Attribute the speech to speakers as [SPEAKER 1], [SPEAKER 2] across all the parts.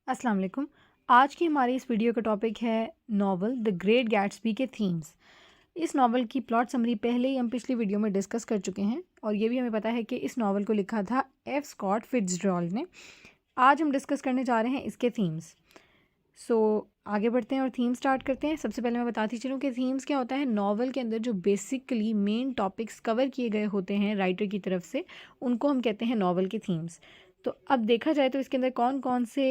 [SPEAKER 1] अस्सलाम वालेकुम। आज की हमारी इस वीडियो का टॉपिक है नॉवल द ग्रेट गैट्सबी के थीम्स। इस नॉवल की प्लॉट समरी पहले ही हम पिछली वीडियो में डिस्कस कर चुके हैं और ये भी हमें पता है कि इस नॉवल को लिखा था एफ स्कॉट फिट्जरॉल्ड ने। आज हम डिस्कस करने जा रहे हैं इसके थीम्स। सो आगे बढ़ते हैं और थीम स्टार्ट करते हैं। सबसे पहले मैं बताती चलूँ कि थीम्स क्या होता है। नॉवल के अंदर जो बेसिकली मेन टॉपिक्स कवर किए गए होते हैं राइटर की तरफ से, उनको हम कहते हैं नॉवल के थीम्स। तो अब देखा जाए तो इसके अंदर कौन कौन से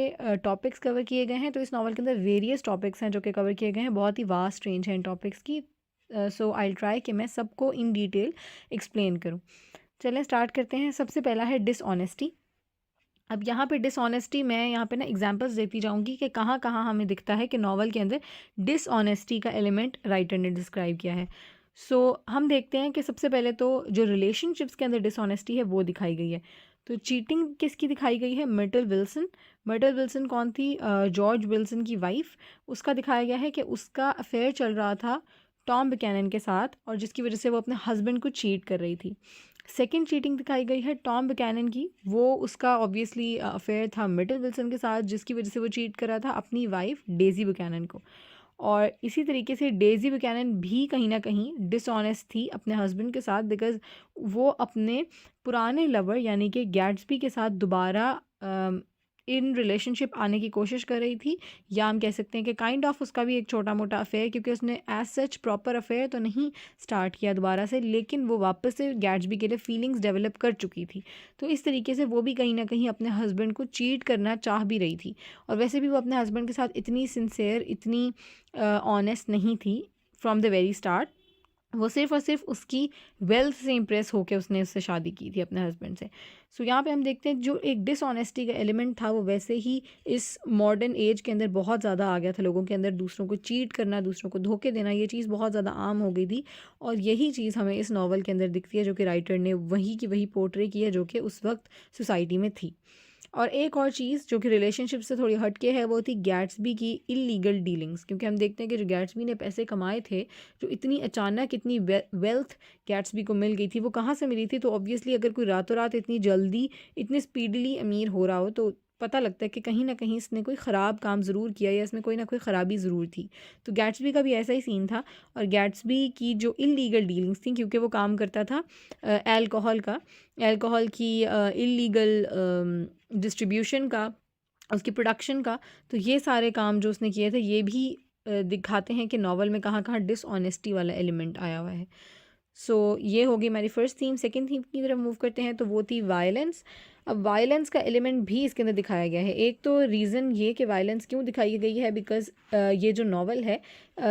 [SPEAKER 1] टॉपिक्स कवर किए गए हैं। तो इस नॉवल के अंदर वेरियस टॉपिक्स हैं जो कि कवर किए गए हैं। बहुत ही वास्ट रेंज है इन टॉपिक्स की। सो आई ट्राई कि मैं सबको इन डिटेल एक्सप्लेन करूँ। चलें स्टार्ट करते हैं। सबसे पहला है डिसऑनेस्टी। अब यहाँ पे डिसऑनेस्टी मैं यहाँ पे ना एग्जांपल्स देती जाऊँगी कि कहाँ कहाँ हमें दिखता है कि नॉवल के अंदर डिसऑनेस्टी का एलिमेंट राइटर ने डिस्क्राइब किया है। सो हम देखते हैं कि सबसे पहले तो जो रिलेशनशिप्स के अंदर डिसऑनेस्टी है वो दिखाई गई है। तो चीटिंग किसकी दिखाई गई है? Myrtle Wilson. मर्टल विल्सन कौन थी? जॉर्ज विल्सन की वाइफ। उसका दिखाया गया है कि उसका अफेयर चल रहा था टॉम बकैनन के साथ और जिसकी वजह से वो अपने हस्बैंड को चीट कर रही थी। सेकंड चीटिंग दिखाई गई है टॉम बकैनन की। वो उसका ऑब्वियसली अफेयर था मिडल विल्सन के साथ जिसकी वजह से वो चीट कर रहा था अपनी वाइफ डेजी बकैनन को। और इसी तरीके से डेजी बकैनन भी कहीं ना कहीं डिसऑनेस्ट थी अपने हस्बैंड के साथ बिकॉज वो अपने पुराने लवर यानी कि गैट्सबी के साथ दोबारा इन रिलेशनशिप आने की कोशिश कर रही थी। या हम कह सकते हैं कि काइंड ऑफ उसका भी एक छोटा मोटा अफेयर, क्योंकि उसने एज सच प्रॉपर अफेयर तो नहीं स्टार्ट किया दोबारा से, लेकिन वो वापस से गैट्सबी के लिए फीलिंग्स डेवलप कर चुकी थी। तो इस तरीके से वो भी कहीं ना कहीं अपने हस्बैंड को चीट करना चाह भी रही थी। और वैसे भी वो अपने हस्बैंड के साथ इतनी सिंसेयर, इतनी ऑनेस्ट नहीं थी फ्रॉम द वेरी स्टार्ट। वो सिर्फ़ और सिर्फ उसकी वेल्थ से इम्प्रेस होकर उसने उससे शादी की थी अपने हस्बैंड से। सो यहाँ पे हम देखते हैं जो एक डिसऑनेस्टी का एलिमेंट था वो वैसे ही इस मॉडर्न एज के अंदर बहुत ज़्यादा आ गया था लोगों के अंदर। दूसरों को चीट करना, दूसरों को धोखे देना, ये चीज़ बहुत ज़्यादा आम हो गई थी। और यही चीज़ हमें इस नावल के अंदर दिखती है जो कि राइटर ने वही की वही पोर्ट्रे की है जो कि उस वक्त सोसाइटी में थी। और एक और चीज़ जो कि रिलेशनशिप से थोड़ी हट के है वो थी गैट्सबी की इलीगल डीलिंग्स। क्योंकि हम देखते हैं कि जो गैट्सबी ने पैसे कमाए थे, जो इतनी अचानक इतनी वेल्थ गैट्सबी को मिल गई थी, वो कहाँ से मिली थी? तो ऑब्वियसली अगर कोई रातों रात इतनी जल्दी इतनी स्पीडली अमीर हो रहा हो तो पता लगता है कि कहीं ना कहीं इसने कोई ख़राब काम ज़रूर किया या इसमें कोई ना कोई ख़राबी ज़रूर थी। तो गैट्सबी का भी ऐसा ही सीन था। और गैट्सबी की जो इलीगल डीलिंग्स थी, क्योंकि वो काम करता था अल्कोहल का, अल्कोहल की इलीगल डिस्ट्रीब्यूशन का, उसकी प्रोडक्शन का, तो ये सारे काम जो उसने किए थे ये भी दिखाते हैं कि नॉवल में कहाँ कहाँ डिसऑनेस्टी वाला एलिमेंट आया हुआ है। सो ये होगी हमारी फर्स्ट थीम। सेकंड थीम की तरफ मूव करते हैं तो वो थी वायलेंस। अब वायलेंस का एलिमेंट भी इसके अंदर दिखाया गया है। एक तो रीज़न ये कि वायलेंस क्यों दिखाई गई है, बिकॉज़ ये जो नॉवल है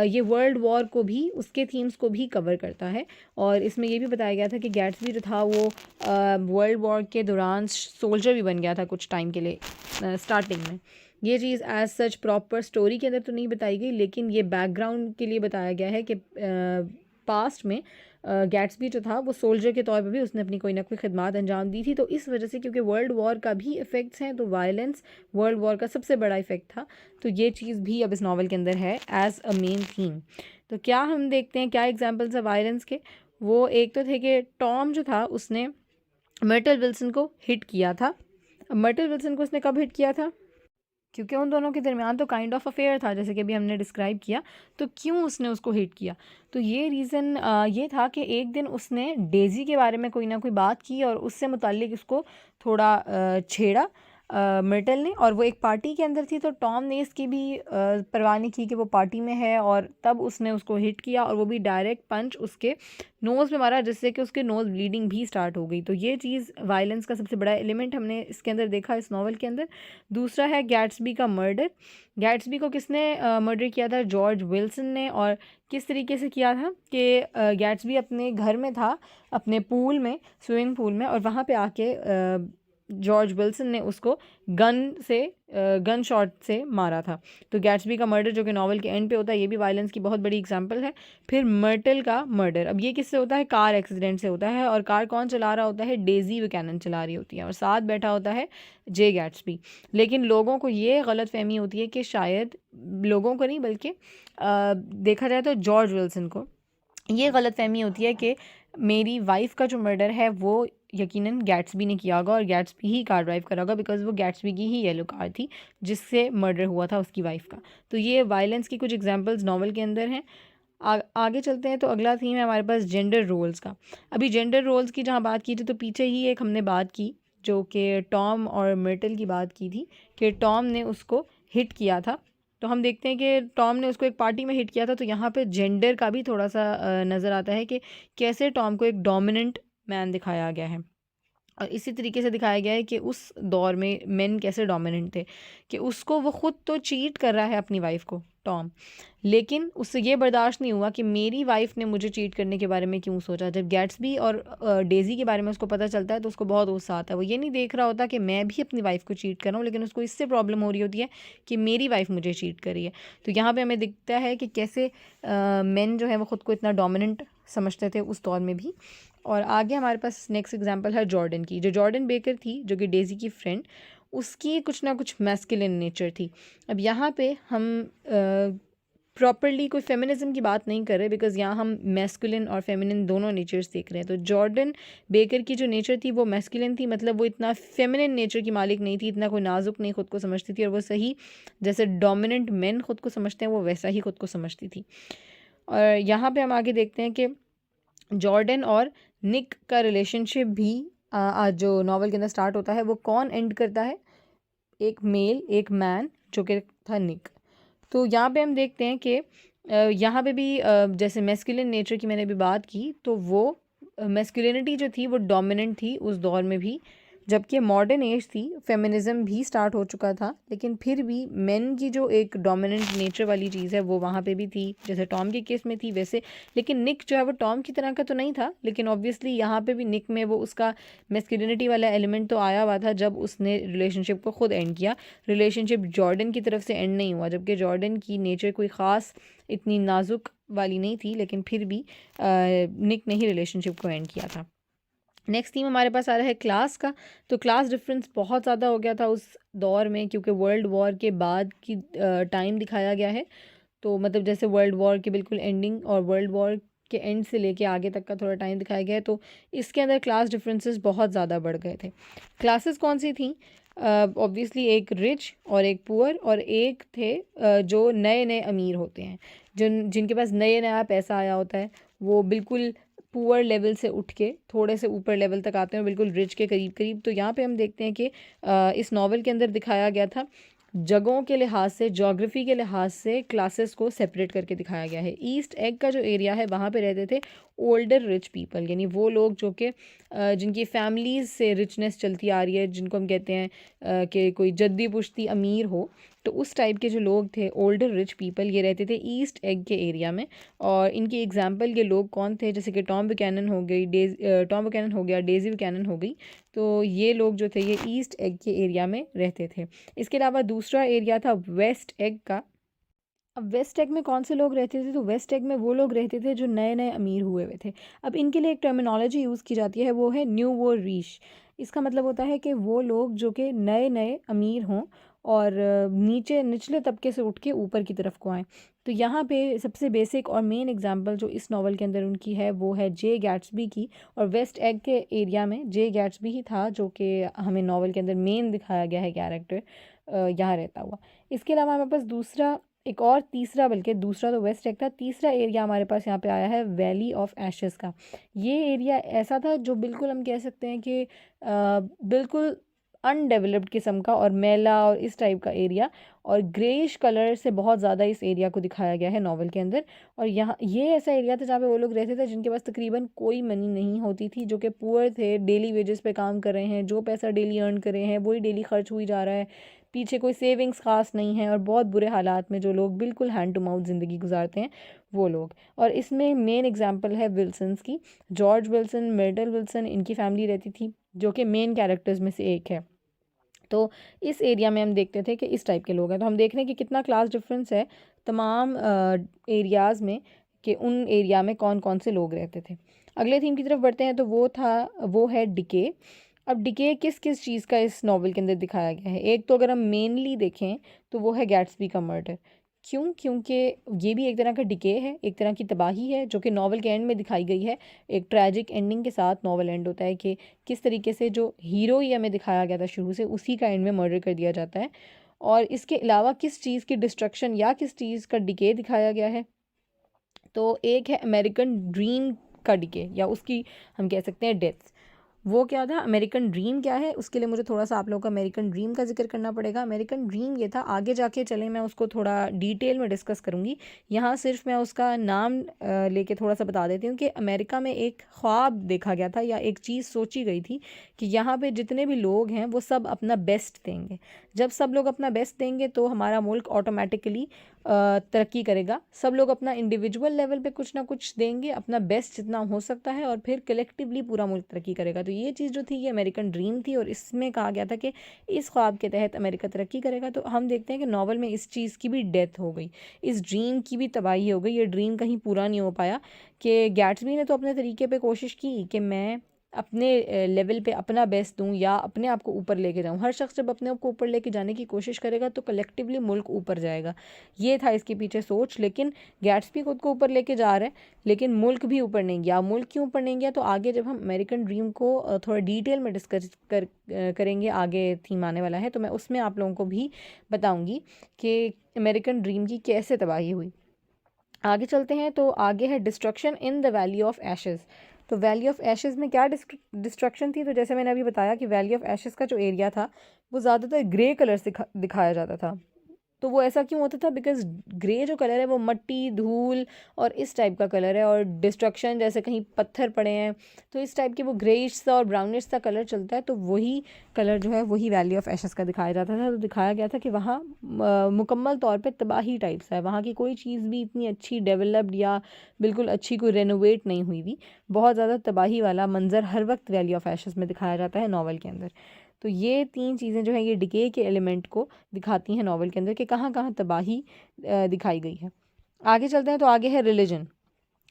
[SPEAKER 1] ये वर्ल्ड वॉर को भी, उसके थीम्स को भी कवर करता है। और इसमें ये भी बताया गया था कि गैट्सबी जो था वो वर्ल्ड वॉर के दौरान सोल्जर भी बन गया था कुछ टाइम के लिए स्टार्टिंग में। ये चीज़ एज सच प्रॉपर स्टोरी के अंदर तो नहीं बताई गई, लेकिन ये बैकग्राउंड के लिए बताया गया है कि पास्ट में गैट्सबी जो था वो सोल्जर के तौर पे भी उसने अपनी कोई ना कोई खिदमत अंजाम दी थी। तो इस वजह से, क्योंकि वर्ल्ड वॉर का भी इफ़ेक्ट्स हैं, तो वायलेंस वर्ल्ड वॉर का सबसे बड़ा इफ़ेक्ट था। तो ये चीज़ भी अब इस नावल के अंदर है एज अ मेन थीम। तो क्या हम देखते हैं क्या एग्जाम्पल्स है वायलेंस के? वो एक तो थे कि टॉम जो था उसने मर्टल विल्सन को हिट किया था। मर्टल विल्सन को उसने कब हिट किया था? क्योंकि उन दोनों के दरमियान तो काइंड ऑफ अफेयर था, जैसे कि अभी हमने डिस्क्राइब किया। तो क्यों उसने उसको हिट किया? तो ये रीज़न ये था कि एक दिन उसने डेज़ी के बारे में कोई ना कोई बात की और उससे मुताल्लिक उसको थोड़ा छेड़ा मिर्टल ने। और वो एक पार्टी के अंदर थी, तो टॉम ने इसकी भी परवाह नहीं की कि वो पार्टी में है, और तब उसने उसको हिट किया और वो भी डायरेक्ट पंच उसके नोज़ में मारा, जिससे कि उसके नोज़ ब्लीडिंग भी स्टार्ट हो गई। तो ये चीज़ वायलेंस का सबसे बड़ा एलिमेंट हमने इसके अंदर देखा, इस नावल के अंदर। दूसरा है गैट्सबी का मर्डर। गैट्सबी को किसने मर्डर किया था? जॉर्ज विल्सन ने। और किस तरीके से किया था कि गैट्सबी अपने घर में था, अपने पूल में, स्विमिंग पूल में, और वहाँ पे आके जॉर्ज विल्सन ने उसको गन शॉट से मारा था। तो गैट्सबी का मर्डर जो कि नावल के एंड पे होता है, ये भी वायलेंस की बहुत बड़ी एग्जांपल है। फिर मर्टल का मर्डर, अब ये किससे होता है? कार एक्सीडेंट से होता है। और कार कौन चला रहा होता है? डेजी बकैनन चला रही होती है और साथ बैठा होता है जे गैट्सबी। लेकिन लोगों को ये गलत फहमी होती है कि शायद, लोगों को नहीं बल्कि देखा जाए तो जॉर्ज विल्सन को ये गलत फहमी होती है कि मेरी वाइफ का जो मर्डर है वो यकीनन गैट्सबी ने किया होगा और गैट्सबी ही कार ड्राइव करा होगा, बिकॉज वो गैट्सबी की ही येलो कार थी जिससे मर्डर हुआ था उसकी वाइफ का। तो ये वायलेंस की कुछ एग्जांपल्स नॉवल के अंदर हैं। आगे चलते हैं तो अगला थीम है हमारे पास जेंडर रोल्स का। अभी जेंडर रोल्स की जहाँ बात की थी तो पीछे ही एक हमने बात की जो कि टॉम और मिर्टल की बात की थी कि टॉम ने उसको हिट किया था। तो हम देखते हैं कि टॉम ने उसको एक पार्टी में हिट किया था, तो यहाँ पे जेंडर का भी थोड़ा सा नज़र आता है कि कैसे टॉम को एक डोमिनेंट मैन दिखाया गया है। और इसी तरीके से दिखाया गया है कि उस दौर में मेन कैसे डोमिनेंट थे, कि उसको वो ख़ुद तो चीट कर रहा है अपनी वाइफ को टॉम, लेकिन उससे ये बर्दाश्त नहीं हुआ कि मेरी वाइफ ने मुझे चीट करने के बारे में क्यों सोचा। जब गैट्सबी और डेज़ी के बारे में उसको पता चलता है तो उसको बहुत गुस्सा आता है। वो ये नहीं देख रहा होता कि मैं भी अपनी वाइफ को चीट कर रहा हूँ, लेकिन उसको इससे प्रॉब्लम हो रही होती है कि मेरी वाइफ मुझे चीट कर रही है। तो यहाँ पर हमें दिखता है कि कैसे मेन जो है वो ख़ुद को इतना डोमिनेंट समझते थे उस दौर में भी। और आगे हमारे पास नेक्स्ट एग्जांपल है जॉर्डन की। जो जॉर्डन बेकर थी जो कि डेज़ी की फ्रेंड, उसकी कुछ ना कुछ मैस्कुलिन नेचर थी। अब यहाँ पे हम प्रॉपरली कोई फेमिनिज्म की बात नहीं कर रहे, बिकॉज यहाँ हम मैस्कुलिन और फेमिनिन दोनों नेचर्स देख रहे हैं। तो जॉर्डन बेकर की जो नेचर थी वो मैस्कुलिन थी, मतलब वो इतना फेमिनिन नेचर की मालिक नहीं थी, इतना कोई नाजुक नहीं खुद को समझती थी, और वो सही जैसे डोमिनेंट मेन खुद को समझते हैं वो वैसा ही खुद को समझती थी। और यहाँ पे हम आगे देखते हैं कि जॉर्डन और निक का रिलेशनशिप भी आज जो नॉवल के अंदर स्टार्ट होता है वो कौन एंड करता है, एक मेल एक मैन जो कि था निक। तो यहाँ पे हम देखते हैं कि यहाँ पे भी जैसे मैस्कुलिन नेचर की मैंने भी बात की, तो वो मैस्कुलिनिटी जो थी वो डोमिनेंट थी उस दौर में भी, जबकि मॉडर्न एज थी, फेमिनिज़म भी स्टार्ट हो चुका था, लेकिन फिर भी मेन की जो एक डोमिनेंट नेचर वाली चीज़ है वो वहाँ पे भी थी, जैसे टॉम के केस में थी वैसे। लेकिन निक जो है वो टॉम की तरह का तो नहीं था, लेकिन ऑब्वियसली यहाँ पे भी निक में वो उसका मैस्कुलिनिटी वाला एलिमेंट तो आया हुआ था जब उसने रिलेशनशिप को खुद एंड किया। रिलेशनशिप जॉर्डन की तरफ से एंड नहीं हुआ, जबकि जॉर्डन की नेचर कोई ख़ास इतनी नाजुक वाली नहीं थी, लेकिन फिर भी निक ने ही रिलेशनशिप को एंड किया था। नेक्स्ट थीम हमारे पास आ रहा है क्लास का। तो क्लास डिफरेंस बहुत ज़्यादा हो गया था उस दौर में, क्योंकि वर्ल्ड वॉर के बाद की टाइम दिखाया गया है। तो मतलब जैसे वर्ल्ड वॉर के बिल्कुल एंडिंग और वर्ल्ड वॉर के एंड से लेके आगे तक का थोड़ा टाइम दिखाया गया है, तो इसके अंदर क्लास डिफरेंसेस बहुत ज़्यादा बढ़ गए थे। क्लासेस कौन सी थी? ऑब्वियसली एक रिच और एक पुअर, और एक थे जो नए नए अमीर होते हैं, जिनके पास नए नया पैसा आया होता है, वो बिल्कुल पुअर लेवल से उठ के थोड़े से ऊपर लेवल तक आते हैं, बिल्कुल रिच के करीब करीब। तो यहाँ पे हम देखते हैं कि इस नावल के अंदर दिखाया गया था जगहों के लिहाज से, ज्योग्राफी के लिहाज से क्लासेस को सेपरेट करके दिखाया गया है। ईस्ट एग का जो एरिया है वहाँ पे रहते थे ओल्डर रिच पीपल, यानी वो लोग जो कि जिनकी फैमिलीज़ से रिचनेस चलती आ रही है, जिनको हम कहते हैं कि कोई जद्दी पुश्ती अमीर हो, तो उस टाइप के जो लोग थे ओल्डर रिच पीपल, ये रहते थे ईस्ट एग के एरिया में। और इनकी एग्जांपल के लोग कौन थे, जैसे कि टॉम बुकैनन हो गई, टॉम बुकैनन हो गया, डेज़ी बुकैनन हो गई। तो ये लोग जो थे ये ईस्ट एग के एरिया में रहते थे। इसके अलावा दूसरा एरिया था वेस्ट एग का। अब वेस्ट एग में कौन से लोग रहते थे? तो वेस्ट एग में वो लोग रहते थे जो नए नए अमीर हुए हुए थे। अब इनके लिए एक टर्मिनोलॉजी यूज़ की जाती है, वो है न्यू वो रीच। इसका मतलब होता है कि वो लोग जो कि नए नए अमीर हों और नीचे निचले तबके से उठ के ऊपर की तरफ को आएँ। तो यहाँ पे सबसे बेसिक और मेन एग्जांपल जो इस नावल के अंदर उनकी है वो है जे गैट्सबी की। और वेस्ट एग के एरिया में जे गैट्सबी ही था जो कि हमें नावल के अंदर मेन दिखाया गया है कैरेक्टर यहाँ रहता हुआ। इसके अलावा हमारे पास दूसरा, एक और तीसरा, बल्कि दूसरा तो वेस्ट एग था, तीसरा एरिया हमारे पास यहाँ पे आया है वैली ऑफ एशेस का। ये एरिया ऐसा था जो बिल्कुल हम कह सकते हैं कि बिल्कुल अनडेवलप्ड किस्म का और मैला और इस टाइप का एरिया, और ग्रेइश कलर से बहुत ज़्यादा इस एरिया को दिखाया गया है नावल के अंदर। और यहाँ ये ऐसा एरिया था जहाँ पे वो लोग रहते थे जिनके पास तकरीबन कोई मनी नहीं होती थी, जो कि पुअर थे, डेली वेजेस पे काम कर रहे हैं, जो पैसा डेली अर्न कर रहे हैं वही डेली खर्च हुई जा रहा है, पीछे कोई सेविंग्स खास नहीं है, और बहुत बुरे हालात में जो लोग बिल्कुल हैंड टू माउथ ज़िंदगी गुजारते हैं वो लोग। और इसमें मेन एग्जांपल है विल्सन्स की। जॉर्ज विल्सन, मिर्टल विल्सन, इनकी फैमिली रहती थी जो कि मेन कैरेक्टर्स में से एक है। तो इस एरिया में हम देखते थे कि इस टाइप के लोग हैं। तो हम देख रहे हैं कि कितना क्लास डिफरेंस है तमाम एरियाज़ में, कि उन एरिया में कौन कौन से लोग रहते थे। अगले थीम की तरफ बढ़ते हैं, तो वो है डिके। अब डिके किस किस चीज़ का इस नावल के अंदर दिखाया गया है? एक तो अगर हम मेनली देखें तो वो है गैट्सबी का मर्डर, क्यों? क्योंकि ये भी एक तरह का डिके है, एक तरह की तबाही है जो कि नावल के एंड में दिखाई गई है। एक ट्रैजिक एंडिंग के साथ नावल एंड होता है कि किस तरीके से जो हीरो ही हमें दिखाया गया था शुरू से, उसी का एंड में मर्डर कर दिया जाता है। और इसके अलावा किस चीज़ की डिस्ट्रक्शन या किस चीज़ का डिके दिखाया गया है, तो एक है अमेरिकन ड्रीम का डिके, या उसकी हम कह सकते हैं डेथ। वो क्या था, अमेरिकन ड्रीम क्या है, उसके लिए मुझे थोड़ा सा आप लोगों का अमेरिकन ड्रीम का जिक्र करना पड़ेगा। अमेरिकन ड्रीम ये था, आगे जाके चले मैं उसको थोड़ा डिटेल में डिस्कस करूँगी। यहाँ सिर्फ मैं उसका नाम लेके थोड़ा सा बता देती हूँ कि अमेरिका में एक ख्वाब देखा गया था, या एक चीज़ सोची गई थी कि यहाँ पे जितने भी लोग हैं वो सब अपना बेस्ट देंगे। जब सब लोग अपना बेस्ट देंगे तो हमारा मुल्क ऑटोमेटिकली तरक्की करेगा। सब लोग अपना इंडिविजुअल लेवल पे कुछ ना कुछ देंगे, अपना बेस्ट जितना हो सकता है, और फिर कलेक्टिवली पूरा मुल्क तरक्की करेगा। तो ये चीज़ जो थी ये अमेरिकन ड्रीम थी, और इसमें कहा गया था कि इस ख्वाब के तहत अमेरिका तरक्की करेगा। तो हम देखते हैं कि नावल में इस चीज़ की भी डेथ हो गई, इस ड्रीम की भी तबाही हो गई। ये ड्रीम कहीं पूरा नहीं हो पाया कि गैट्सबी ने तो अपने तरीके पे कोशिश की कि मैं अपने लेवल पे अपना बेस्ट दूं या अपने आप को ऊपर लेके जाऊं। हर शख्स जब अपने आप को ऊपर लेके जाने की कोशिश करेगा तो कलेक्टिवली मुल्क ऊपर जाएगा। ये था इसके पीछे सोच। लेकिन गैट्सबी खुद को ऊपर लेके जा रहे हैं, लेकिन मुल्क भी ऊपर नहीं गया। मुल्क क्यों ऊपर नहीं गया, तो आगे जब हम अमेरिकन ड्रीम को थोड़ा डिटेल में डिस्कस करेंगे, आगे थीम आने वाला है, तो मैं उसमें आप लोगों को भी बताऊंगी कि अमेरिकन ड्रीम की कैसे तबाही हुई। आगे चलते हैं, तो आगे है destruction in the valley of ashes. तो वैली ऑफ एशेज़ में क्या डिस्ट्रक्शन थी, तो जैसे मैंने अभी बताया कि वैली ऑफ एशेज़ का जो एरिया था वो ज़्यादातर ग्रे कलर से दिखाया जाता था। तो वो ऐसा क्यों होता था, बिकॉज ग्रे जो कलर है वो मट्टी, धूल और इस टाइप का कलर है, और डिस्ट्रक्शन जैसे कहीं पत्थर पड़े हैं तो इस टाइप के वो ग्रेइश सा और ब्राउनिश सा कलर चलता है। तो वही कलर जो है वही वैली ऑफ एशेस का दिखाया जाता था। तो दिखाया गया था कि वहाँ मुकम्मल तौर पे तबाही टाइप्स है, वहाँ की कोई चीज़ भी इतनी अच्छी डेवलप्ड या बिल्कुल अच्छी कोई रेनोवेट नहीं हुई हुई। बहुत ज़्यादा तबाही वाला मंजर हर वक्त वैली ऑफ एशेस में दिखाया जाता है नावल के अंदर। तो ये तीन चीज़ें जो है ये डिके के एलिमेंट को दिखाती हैं नावल के अंदर कि कहाँ कहाँ तबाही दिखाई गई है। आगे चलते हैं, तो आगे है रिलीजन।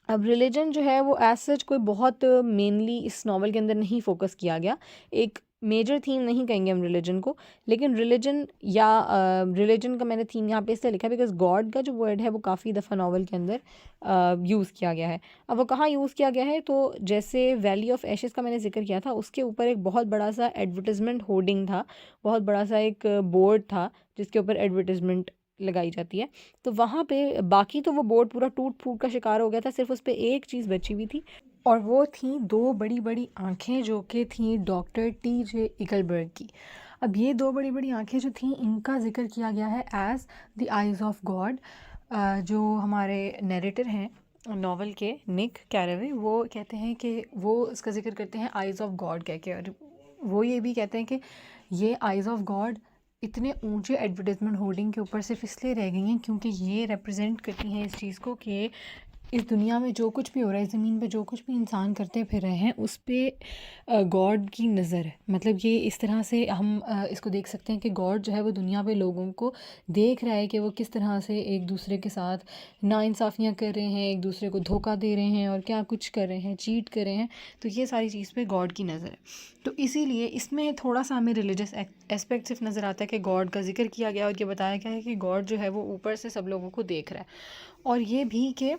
[SPEAKER 1] अब रिलीजन जो है वो एज सच कोई बहुत मेनली इस नावल के अंदर नहीं फोकस किया गया। एक मेजर थीम नहीं कहेंगे हम रिलीजन को, लेकिन रिलीजन या रिलीजन का मैंने थीम यहाँ पे इसलिए लिखा है बिकॉज गॉड का जो वर्ड है वो काफ़ी दफ़ा नावल के अंदर यूज़ किया गया है। अब वो कहाँ यूज़ किया गया है, तो जैसे वैली ऑफ एशेस का मैंने जिक्र किया था, उसके ऊपर एक बहुत बड़ा सा एडवर्टिजमेंट होर्डिंग था, बहुत बड़ा सा एक बोर्ड था जिसके ऊपर एडवर्टिजमेंट लगाई जाती है। तो वहाँ पे बाकी तो वो बोर्ड पूरा टूट फूट का शिकार हो गया था, सिर्फ उस पर एक चीज़ बची हुई थी, और वो थी दो बड़ी बड़ी आँखें जो कि थी डॉक्टर टी.जे. इकलबर्ग की। अब ये दो बड़ी बड़ी आँखें जो थी इनका जिक्र किया गया है as the eyes of God. जो हमारे नरेटर हैं नावल के, निक कैरेवे, वो कहते हैं कि वो इसका जिक्र करते हैं आइज़ ऑफ गॉड कह के, और वो ये भी कहते हैं कि ये आइज़ ऑफ गॉड इतने ऊंचे एडवर्टाइजमेंट होर्डिंग के ऊपर सिर्फ इसलिए रह गई हैं क्योंकि ये रिप्रेजेंट करती हैं इस चीज़ को कि इस दुनिया में जो कुछ भी हो रहा है, ज़मीन पे जो कुछ भी इंसान करते फिर रहे हैं, उस पर गॉड की नज़र है। मतलब ये इस तरह से हम इसको देख सकते हैं कि गॉड जो है वो दुनिया पे लोगों को देख रहा है कि वो किस तरह से एक दूसरे के साथ नाइंसाफ़ियाँ कर रहे हैं, एक दूसरे को धोखा दे रहे हैं और क्या कुछ कर रहे हैं, चीट कर रहे हैं। तो ये सारी चीज़ पे गॉड की नज़र है। तो इसीलिए इसमें थोड़ा सा हमें रिलीजियस एस्पेक्ट सिर्फ नज़र आता है कि गॉड का जिक्र किया गया और ये बताया गया है कि गॉड जो है वो ऊपर से सब लोगों को देख रहा है। और ये भी कि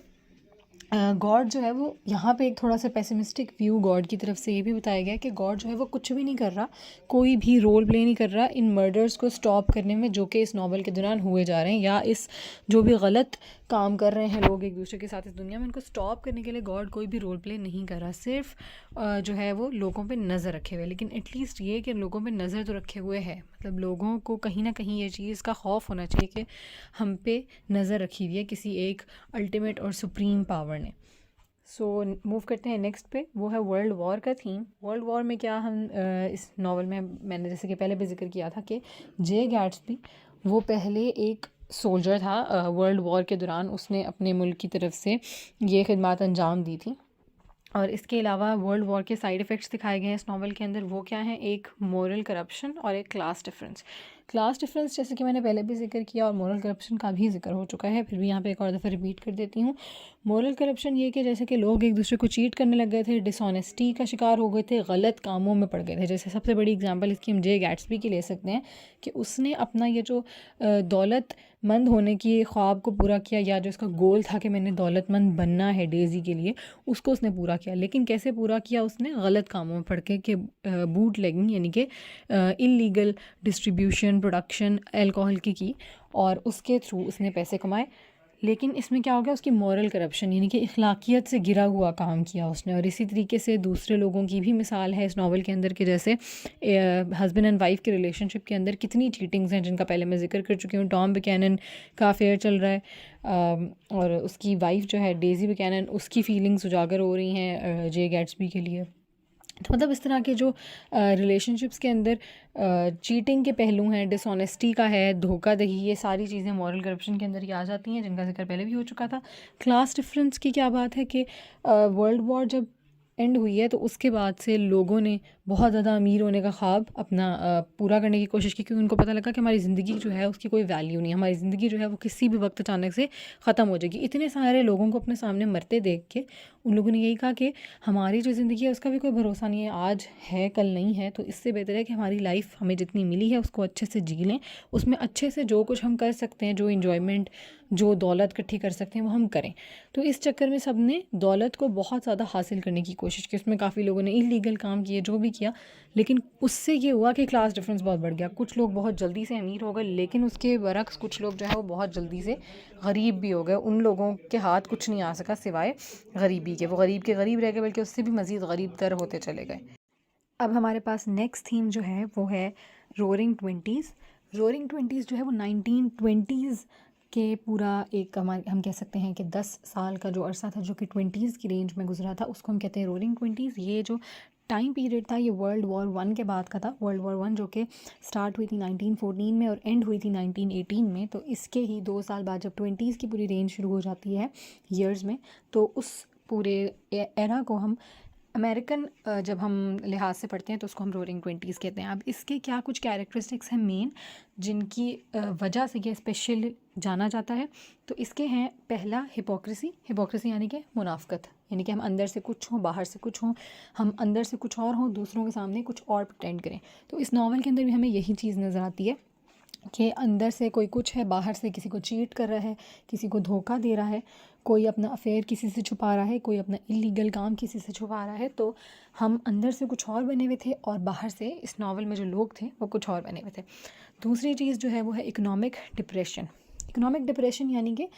[SPEAKER 1] गॉड जो है वो यहाँ पे एक थोड़ा सा पेसिमिस्टिक व्यू गॉड की तरफ से ये भी बताया गया है कि गॉड जो है वो कुछ भी नहीं कर रहा, कोई भी रोल प्ले नहीं कर रहा इन मर्डर्स को स्टॉप करने में जो कि इस नावल के दौरान हुए जा रहे हैं, या इस जो भी गलत काम कर रहे हैं लोग एक दूसरे के साथ इस दुनिया में, इनको स्टॉप करने के लिए गॉड कोई भी रोल प्ले नहीं कर रहा। सिर्फ जो है वो लोगों पे नज़र रखे हुए, लेकिन एटलीस्ट ये कि लोगों पे नज़र तो रखे हुए है, मतलब लोगों को कहीं ना कहीं ये चीज़ का खौफ होना चाहिए कि हम पे नज़र रखी हुई है किसी एक अल्टीमेट और सुप्रीम पावर ने। सो मूव करते हैं नेक्स्ट पे, वो है वर्ल्ड वॉर का थीम। वर्ल्ड वॉर में क्या हम इस नावल में मैंने जैसे कि पहले भी जिक्र किया था कि जे गैट्सबी वो पहले एक सोल्जर था वर्ल्ड वॉर के दौरान, उसने अपने मुल्क की तरफ से ये खिदमत अंजाम दी थी। और इसके अलावा वर्ल्ड वॉर के साइड इफ़ेक्ट्स दिखाए गए हैं इस नावल के अंदर। वो क्या हैं, एक मॉरल करप्शन और एक क्लास डिफरेंस। क्लास डिफरेंस जैसे कि मैंने पहले भी जिक्र किया और मोरल करप्शन का भी जिक्र हो चुका है, फिर भी यहाँ पे एक और दफ़ा रिपीट कर देती हूँ। मोरल करप्शन ये कि जैसे कि लोग एक दूसरे को चीट करने लग गए थे, डिसऑनेस्टी का शिकार हो गए थे, गलत कामों में पड़ गए थे। जैसे सबसे बड़ी एग्जांपल इसकी हम जे गैट्सबी की ले सकते हैं कि उसने अपना ये जो दौलतमंद होने की ख्वाब को पूरा किया, या जो इसका गोल था कि मैंने दौलतमंद बनना है डेज़ी के लिए, उसको उसने पूरा किया। लेकिन कैसे पूरा किया उसने? गलत कामों में पड़ के बूट लेगिंग यानी कि इलीगल डिस्ट्रीब्यूशन प्रोडक्शन अल्कोहल की और उसके थ्रू उसने पैसे कमाए। लेकिन इसमें क्या हो गया, उसकी मॉरल करप्शन यानी कि अखलाकियत से गिरा हुआ काम किया उसने। और इसी तरीके से दूसरे लोगों की भी मिसाल है इस नावल के अंदर कि जैसे हस्बैंड एंड वाइफ के रिलेशनशिप के अंदर कितनी चीटिंग्स हैं जिनका पहले मैं जिक्र कर चुकी हूँ। टॉम बुकैनन का अफेयर चल रहा है और उसकी वाइफ जो है डेज़ी बुकैनन, उसकी फीलिंग्स उजागर हो रही हैं जे गैट्सबी के लिए। तो मतलब इस तरह के जो रिलेशनशिप्स के अंदर चीटिंग के पहलू हैं, डिसऑनेस्टी का है, धोखाधड़ी, ये सारी चीज़ें मॉरल करप्शन के अंदर ही आ जाती हैं, जिनका जिक्र पहले भी हो चुका था। क्लास डिफरेंस की क्या बात है कि वर्ल्ड वॉर जब एंड हुई है तो उसके बाद से लोगों ने बहुत ज़्यादा अमीर होने का ख्वाब अपना पूरा करने की कोशिश की, क्योंकि उनको पता लगा कि हमारी ज़िंदगी जो है उसकी कोई वैल्यू नहीं, हमारी ज़िंदगी जो है वो किसी भी वक्त अचानक से ख़त्म हो जाएगी। इतने सारे लोगों को अपने सामने मरते देख के उन लोगों ने यही कहा कि हमारी जो ज़िंदगी है उसका भी कोई भरोसा नहीं है, आज है कल नहीं है, तो इससे बेहतर है कि हमारी लाइफ हमें जितनी मिली है उसको अच्छे से जी लें, उसमें अच्छे से जो कुछ हम कर सकते हैं, जो इन्जॉयमेंट, जो दौलत इकट्ठी कर सकते हैं वो हम करें। तो इस चक्कर में सब ने दौलत को बहुत ज़्यादा हासिल करने की कोशिश की। उसमें काफ़ी लोगों ने इलीगल काम किए, जो भी किया, लेकिन उससे ये हुआ कि क्लास डिफरेंस बहुत बढ़ गया। कुछ लोग बहुत जल्दी से अमीर हो गए, लेकिन उसके बरक्स कुछ लोग जो है वो बहुत जल्दी से गरीब भी हो गए। उन लोगों के हाथ कुछ नहीं आ सका सिवाय गरीबी के, वो गरीब के गरीब रह गए, बल्कि उससे भी मज़ीद गरीब तर होते चले गए। अब हमारे पास नेक्स्ट थीम जो है वो है रोरिंग ट्वेंटीज़। रोरिंग ट्वेंटीज़ जो है वो 1920s के पूरा एक हम कह सकते हैं कि 10 साल का जो अरसा था जो कि 20s की रेंज में गुजरा था, उसको हम कहते हैं रोरिंग ट्वेंटीज़। ये जो टाइम पीरियड था ये वर्ल्ड वॉर 1 के बाद का था। वर्ल्ड वॉर 1 जो कि स्टार्ट हुई थी 1914 में और एंड हुई थी 1918 में। तो इसके ही 2 साल बाद जब 20s की पूरी रेंज शुरू हो जाती है ईयर्स में, तो उस पूरे एरा को हम अमेरिकन जब हम लिहाज से पढ़ते हैं तो उसको हम रोरिंग ट्वेंटीज़ कहते हैं। अब इसके क्या कुछ कैरेक्टरिस्टिक्स हैं मेन जिनकी वजह से ये स्पेशल जाना जाता है। तो इसके हैं, पहला हिपोक्रेसी। हिपोक्रेसी यानी कि मुनाफकत, यानी कि हम अंदर से कुछ हों बाहर से कुछ हों, हम अंदर से कुछ और हों दूसरों के सामने कुछ और प्रिटेंड करें। तो इस नावल के अंदर भी हमें यही चीज़ नज़र आती है कि अंदर से कोई कुछ है, बाहर से किसी को चीट कर रहा है, किसी को धोखा दे रहा है, कोई अपना अफेयर किसी से छुपा रहा है, कोई अपना इलीगल काम किसी से छुपा रहा है। तो हम अंदर से कुछ और बने हुए थे और बाहर से इस नावल में जो लोग थे वो कुछ और बने हुए थे। दूसरी चीज़ जो है वो है इकोनॉमिक डिप्रेशन। इकोनॉमिक डिप्रेशन यानी कि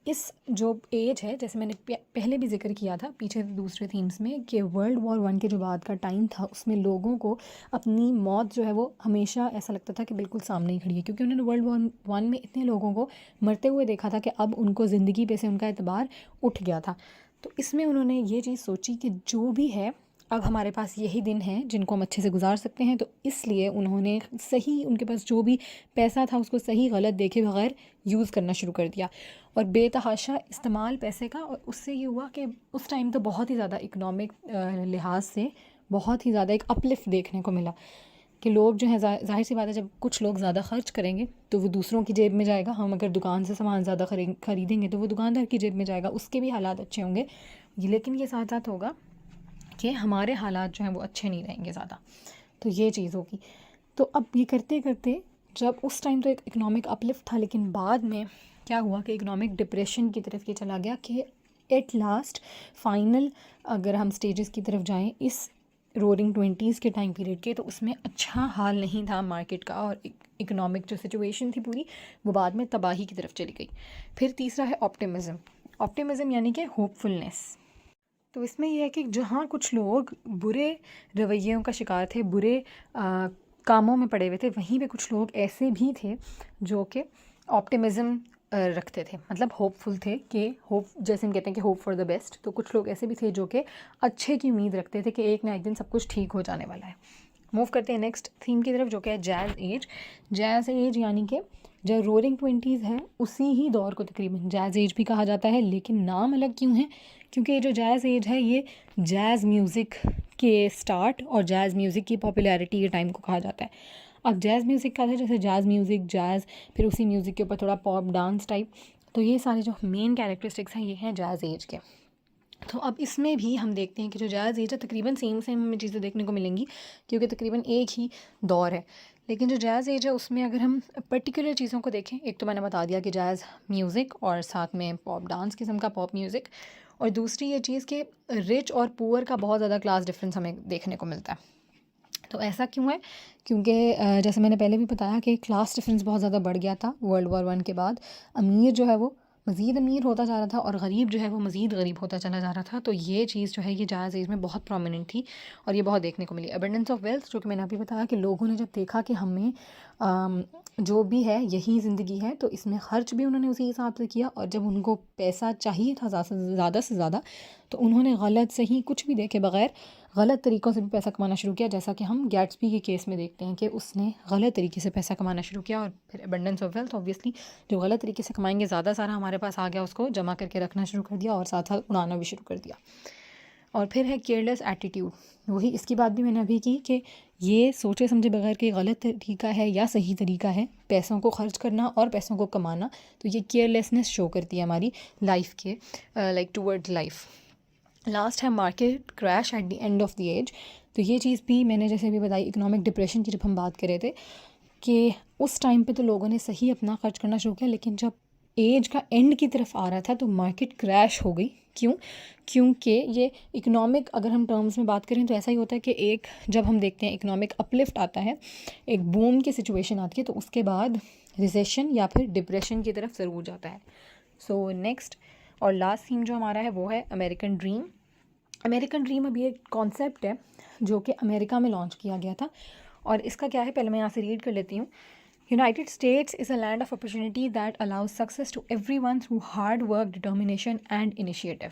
[SPEAKER 1] इस जो एज है, जैसे मैंने पहले भी जिक्र किया था पीछे दूसरे थीम्स में, कि वर्ल्ड वॉर 1 के जो बाद का टाइम था उसमें लोगों को अपनी मौत जो है वो हमेशा ऐसा लगता था कि बिल्कुल सामने ही खड़ी है, क्योंकि उन्होंने वर्ल्ड वॉर 1 में इतने लोगों को मरते हुए देखा था कि अब उनको ज़िंदगी पे से उनका एतबार उठ गया था। तो इसमें उन्होंने ये चीज़ सोची कि जो भी है अब हमारे पास यही दिन हैं जिनको हम अच्छे से गुजार सकते हैं। तो इसलिए उन्होंने सही, उनके पास जो भी पैसा था उसको सही गलत देखे बगैर यूज़ करना शुरू कर दिया और बेतहाशा इस्तेमाल पैसे का। और उससे ये हुआ कि उस टाइम तो बहुत ही ज़्यादा इकनॉमिक लिहाज से बहुत ही ज़्यादा एक अपलिफ्ट देखने को मिला कि लोग जो है, जाहिर सी बात है जब कुछ लोग ज़्यादा खर्च करेंगे तो वो दूसरों की जेब में जाएगा। हम अगर दुकान से सामान ज़्यादा खरीदेंगे तो वो दुकानदार की जेब में जाएगा, उसके भी हालात अच्छे होंगे, लेकिन ये साथ साथ होगा कि हमारे हालात जो हैं वो अच्छे नहीं रहेंगे ज़्यादा। तो ये चीज़ होगी। तो अब ये करते करते जब उस टाइम तो एक इकोनॉमिक अपलिफ्ट था, लेकिन बाद में क्या हुआ कि इकोनॉमिक डिप्रेशन की तरफ ये चला गया कि एट लास्ट फाइनल अगर हम स्टेजेस की तरफ जाएं इस रोरिंग 20s के टाइम पीरियड के, तो उसमें अच्छा हाल नहीं था मार्केट का और इकोनॉमिक जो सिचुएशन थी पूरी वो बाद में तबाही की तरफ चली गई। फिर तीसरा है ऑप्टिमिज़म। ऑप्टिमिज़म यानी कि होपफुलनेस। तो इसमें यह है कि जहाँ कुछ लोग बुरे रवैयों का शिकार थे, बुरे कामों में पड़े हुए थे, वहीं पे कुछ लोग ऐसे भी थे जो कि ऑप्टिमिज़म रखते थे, मतलब होपफुल थे कि होप, जैसे हम कहते हैं कि होप फॉर द बेस्ट। तो कुछ लोग ऐसे भी थे जो कि अच्छे की उम्मीद रखते थे कि एक ना एक दिन सब कुछ ठीक हो जाने वाला है। मूव करते हैं नेक्स्ट थीम की तरफ जो कि है जैज़ एज। जैज़ एज यानी कि जो रोरिंग 20s है उसी ही दौर को तकरीबन जैज़ एज भी कहा जाता है, लेकिन नाम अलग क्यों है? क्योंकि ये जो जैज़ एज है ये जैज़ म्यूज़िक के स्टार्ट और जैज़ म्यूज़िक की पॉपुलैरिटी के टाइम को कहा जाता है। अब जैज़ म्यूज़िक का था, जैसे जैज़ म्यूज़िक, जैज़, फिर उसी म्यूज़िक के ऊपर थोड़ा पॉप डांस टाइप, तो ये सारे जो मेन कैरेक्टरिस्टिक्स हैं ये हैं जैज़ एज के। तो अब इसमें भी हम देखते हैं कि जो जैज़ एज है तकरीबन सेम हमें चीज़ें देखने को मिलेंगी, क्योंकि तकरीबन एक ही दौर है। लेकिन जो जैज़ एज है उसमें अगर हम पर्टिकुलर चीज़ों को देखें, एक तो मैंने बता दिया कि जैज़ म्यूज़िक और साथ में पॉप डांस किस्म का पॉप म्यूज़िक, और दूसरी ये चीज़ कि रिच और पुअर का बहुत ज़्यादा क्लास डिफरेंस हमें देखने को मिलता है। तो ऐसा क्यों है? क्योंकि जैसे मैंने पहले भी बताया कि क्लास डिफरेंस बहुत ज़्यादा बढ़ गया था वर्ल्ड वॉर 1 के बाद। अमीर जो है वो मज़ीद अमीर होता जा रहा था और गरीब जो है वो मज़ीद गरीब होता चला जा रहा था। तो ये चीज़ जो है ये जैज़ एज में बहुत प्रोमिनेंट थी और ये बहुत देखने को मिली। अबंडेंस ऑफ वेल्थ, जो कि मैंने अभी बताया कि लोगों ने जब देखा कि हमें जो भी है यही ज़िंदगी है, तो इसमें ख़र्च भी उन्होंने उसी हिसाब से किया, और जब उनको पैसा चाहिए था ज़्यादा से ज़्यादा, तो उन्होंने गलत सही कुछ भी देखे बगैर गलत तरीक़ों से भी पैसा कमाना शुरू किया, जैसा कि हम गैट्सबी के केस में देखते हैं कि उसने गलत तरीके से पैसा कमाना शुरू किया। और फिर अबंडेंस ऑफ वेल्थ, ऑब्वियसली जो गलत तरीके से कमाएंगे ज़्यादा सारा हमारे पास आ गया, उसको जमा करके रखना शुरू कर दिया और साथ साथ उड़ाना भी शुरू कर दिया। और फिर है केयरलेस एटीट्यूड, वही इसकी बात भी मैंने अभी की कि ये सोचे समझे बगैर कि गलत तरीका है या सही तरीका है पैसों को खर्च करना और पैसों को कमाना, तो ये केयरलेसनेस शो करती है हमारी लाइफ के लाइक टूवर्ड्स लाइफ। लास्ट है market crash at the end of the age. तो ये चीज़ भी मैंने जैसे भी बताई इकोनॉमिक डिप्रेशन की जब हम बात कर रहे थे कि उस टाइम पे तो लोगों ने सही अपना खर्च करना शुरू किया, लेकिन जब एज का एंड की तरफ आ रहा था तो मार्केट क्रैश हो गई। क्यों? क्योंकि ये इकोनॉमिक अगर हम टर्म्स में बात करें तो ऐसा ही होता है कि एक जब हम देखते हैं इकोनॉमिक अपलिफ्ट आता है, एक बूम की सिचुएशन आती है, तो उसके बाद रिसेशन या फिर डिप्रेशन की तरफ ज़रूर जाता है। सो नेक्स्ट और लास्ट थीम जो हमारा है वो है अमेरिकन ड्रीम। अमेरिकन ड्रीम अभी एक कॉन्सेप्ट है जो कि अमेरिका में लॉन्च किया गया था, और इसका क्या है पहले मैं यहाँ से रीड कर लेती हूँ। United States is a land of opportunity that allows success to everyone through hard work, determination and initiative.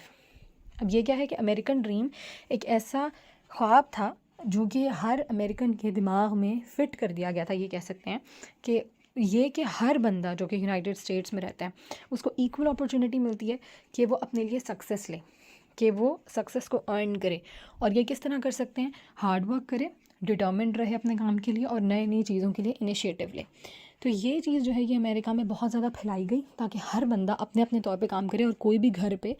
[SPEAKER 1] अब ये क्या है कि अमेरिकन ड्रीम एक ऐसा ख्वाब था जो कि हर अमेरिकन के दिमाग में फ़िट कर दिया गया था। ये कह सकते हैं कि ये कि हर बंदा जो कि यूनाइटेड स्टेट्स में रहता है उसको इक्वल अपॉर्चुनिटी मिलती है कि वो अपने लिए सक्सेस ले, कि वो सक्सेस को अर्न करे। और ये किस तरह कर सकते हैं? हार्ड वर्क करे, डिटर्मिन्ड रहे अपने काम के लिए, और नई नई चीज़ों के लिए इनिशिएटिव ले। तो ये चीज़ जो है ये अमेरिका में बहुत ज़्यादा फैलाई गई ताकि हर बंदा अपने अपने तौर पे काम करे और कोई भी घर पे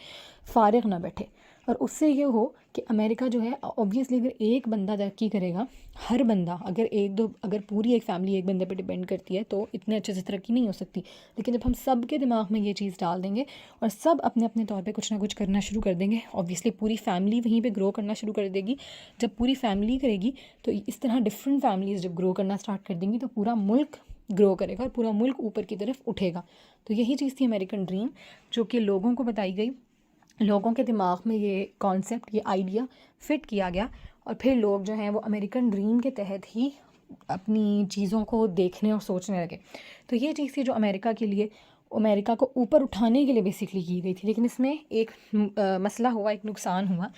[SPEAKER 1] फारिग ना बैठे। और उससे ये हो कि अमेरिका जो है ऑब्वियसली अगर एक बंदा तरक्की करेगा, हर बंदा अगर पूरी एक फैमिली एक बंदे पे डिपेंड करती है तो इतने अच्छे से तरक्की नहीं हो सकती। लेकिन जब हम सब के दिमाग में ये चीज़ डाल देंगे और सब अपने अपने तौर पे कुछ ना कुछ करना शुरू कर देंगे, ऑब्वियसली पूरी फैमिली वहीं पे ग्रो करना शुरू कर देगी। जब पूरी फैमिली करेगी तो इस तरह डिफरेंट फैमिलीज़ जब ग्रो करना स्टार्ट कर देंगी तो पूरा मुल्क ग्रो करेगा और पूरा मुल्क ऊपर की तरफ उठेगा। तो यही चीज़ थी अमेरिकन ड्रीम, जो कि लोगों को बताई गई, लोगों के दिमाग में ये कॉन्सेप्ट, ये आइडिया फिट किया गया, और फिर लोग जो हैं वो अमेरिकन ड्रीम के तहत ही अपनी चीज़ों को देखने और सोचने लगे। तो ये चीज़ थी जो अमेरिका के लिए, अमेरिका को ऊपर उठाने के लिए बेसिकली की गई थी। लेकिन इसमें एक मसला हुआ, एक नुकसान हुआ।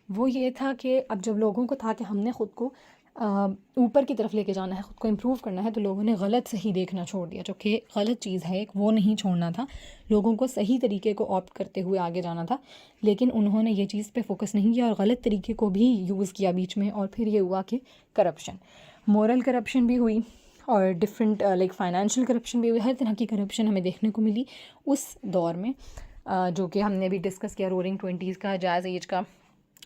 [SPEAKER 1] वो ये था कि अब जब लोगों को था कि हमने ख़ुद को ऊपर की तरफ लेके जाना है, ख़ुद को इम्प्रूव करना है, तो लोगों ने गलत सही देखना छोड़ दिया, जो कि गलत चीज़ है एक, वो नहीं छोड़ना था। लोगों को सही तरीके को ऑप्ट करते हुए आगे जाना था, लेकिन उन्होंने ये चीज़ पे फोकस नहीं किया और गलत तरीके को भी यूज़ किया बीच में। और फिर ये हुआ कि करप्शन, मॉरल करप्शन भी हुई और डिफरेंट लाइक फाइनेंशियल करप्शन भी हुई। हर तरह की करप्शन हमें देखने को मिली उस दौर में, जो कि हमने भी डिस्कस किया रोरिंग 20s का, जैज़ एज का।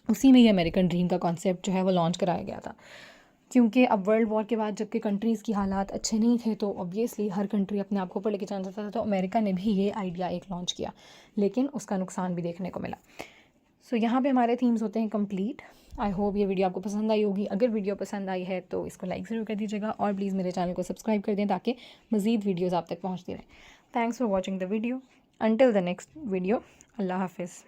[SPEAKER 1] उसी में ये अमेरिकन ड्रीम का कॉन्सेप्ट जो है वो लॉन्च कराया गया था। क्योंकि अब वर्ल्ड वॉर के बाद जबकि कंट्रीज़ की हालात अच्छे नहीं थे, तो ऑब्वियसली हर कंट्री अपने आप को ऊपर लेके जाना चाहता था, तो अमेरिका ने भी ये आइडिया एक लॉन्च किया, लेकिन उसका नुकसान भी देखने को मिला। सो यहाँ पे हमारे थीम्स होते हैं कंप्लीट। आई होप ये वीडियो आपको पसंद आई होगी। अगर वीडियो पसंद आई है तो इसको लाइक ज़रूर कर दीजिएगा और प्लीज़ मेरे चैनल को सब्सक्राइब कर दें ताकि मज़ीद वीडियोज़ आप तक पहुँचती रहें। Thanks for watching the video. Until the next video, अल्लाह हाफिज़।